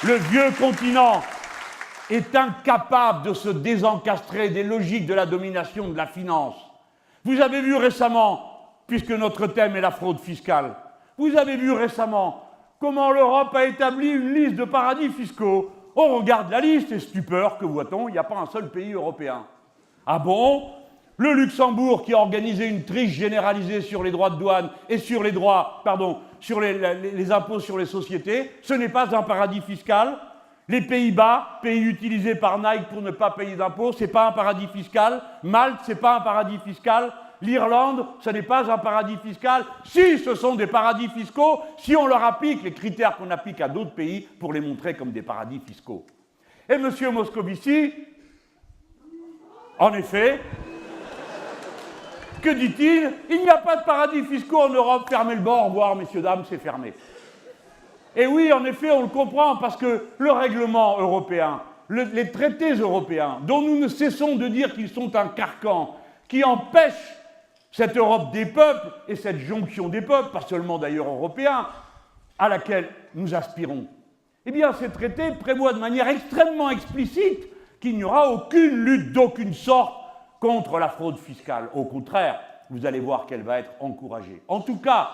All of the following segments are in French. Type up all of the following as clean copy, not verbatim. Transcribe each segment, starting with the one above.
Le vieux continent est incapable de se désencastrer des logiques de la domination de la finance. Vous avez vu récemment, puisque notre thème est la fraude fiscale, vous avez vu récemment comment l'Europe a établi une liste de paradis fiscaux. On regarde la liste et stupeur, que voit-on? Il n'y a pas un seul pays européen. Ah bon? Le Luxembourg qui a organisé une triche généralisée sur les droits de douane et sur les droits, sur les impôts sur les sociétés, ce n'est pas un paradis fiscal. Les Pays-Bas, pays utilisé par Nike pour ne pas payer d'impôts, ce n'est pas un paradis fiscal. Malte, ce n'est pas un paradis fiscal. L'Irlande, ce n'est pas un paradis fiscal. Si, ce sont des paradis fiscaux, si on leur applique les critères qu'on applique à d'autres pays pour les montrer comme des paradis fiscaux. Et M. Moscovici, en effet, que dit-il? Il n'y a pas de paradis fiscaux en Europe, fermez le bord, au revoir, messieurs, dames, c'est fermé. Et oui, en effet, on le comprend, parce que le règlement européen, les traités européens, dont nous ne cessons de dire qu'ils sont un carcan, qui empêchent cette Europe des peuples et cette jonction des peuples, pas seulement d'ailleurs européens, à laquelle nous aspirons, eh bien, ces traités prévoient de manière extrêmement explicite qu'il n'y aura aucune lutte d'aucune sorte contre la fraude fiscale. Au contraire, vous allez voir qu'elle va être encouragée. En tout cas,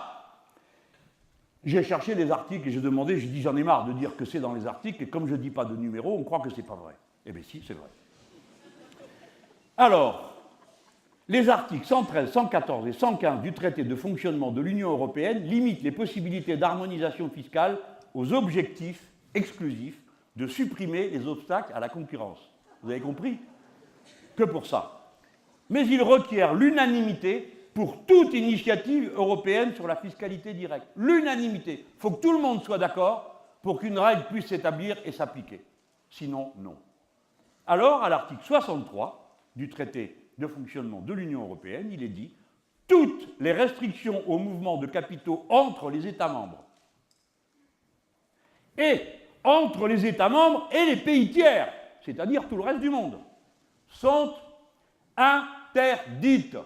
j'ai cherché des articles et j'ai demandé, j'ai dit j'en ai marre de dire que c'est dans les articles, et comme je ne dis pas de numéro, on croit que c'est pas vrai. Eh bien si, c'est vrai. Alors, les articles 113, 114 et 115 du traité de fonctionnement de l'Union européenne limitent les possibilités d'harmonisation fiscale aux objectifs exclusifs de supprimer les obstacles à la concurrence. Vous avez compris? Que pour ça. Mais ils requièrent l'unanimité pour toute initiative européenne sur la fiscalité directe. L'unanimité. Il faut que tout le monde soit d'accord pour qu'une règle puisse s'établir et s'appliquer. Sinon, non. Alors, à l'article 63 du traité de fonctionnement de l'Union européenne, il est dit « Toutes les restrictions au mouvement de capitaux entre les États membres et entre les États membres et les pays tiers, c'est-à-dire tout le reste du monde, sont interdites.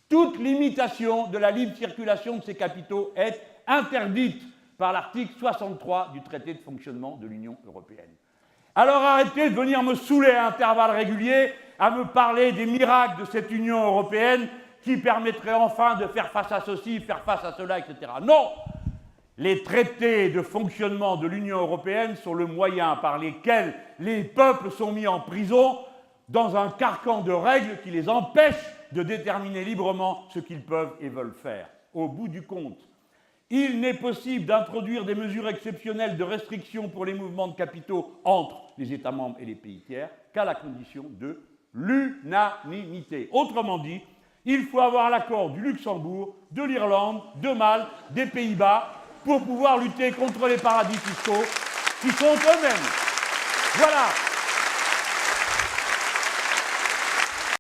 Toute limitation de la libre circulation de ces capitaux est interdite par l'article 63 du traité de fonctionnement de l'Union européenne. » Alors arrêtez de venir me saouler à intervalles réguliers, à me parler des miracles de cette Union européenne qui permettrait enfin de faire face à ceci, faire face à cela, etc. Non! Les traités de fonctionnement de l'Union européenne sont le moyen par lequel les peuples sont mis en prison dans un carcan de règles qui les empêchent de déterminer librement ce qu'ils peuvent et veulent faire. Au bout du compte, il n'est possible d'introduire des mesures exceptionnelles de restriction pour les mouvements de capitaux entre les États membres et les pays tiers qu'à la condition de l'unanimité. Autrement dit, il faut avoir l'accord du Luxembourg, de l'Irlande, de Malte, des Pays-Bas pour pouvoir lutter contre les paradis fiscaux qui sont eux-mêmes. Voilà.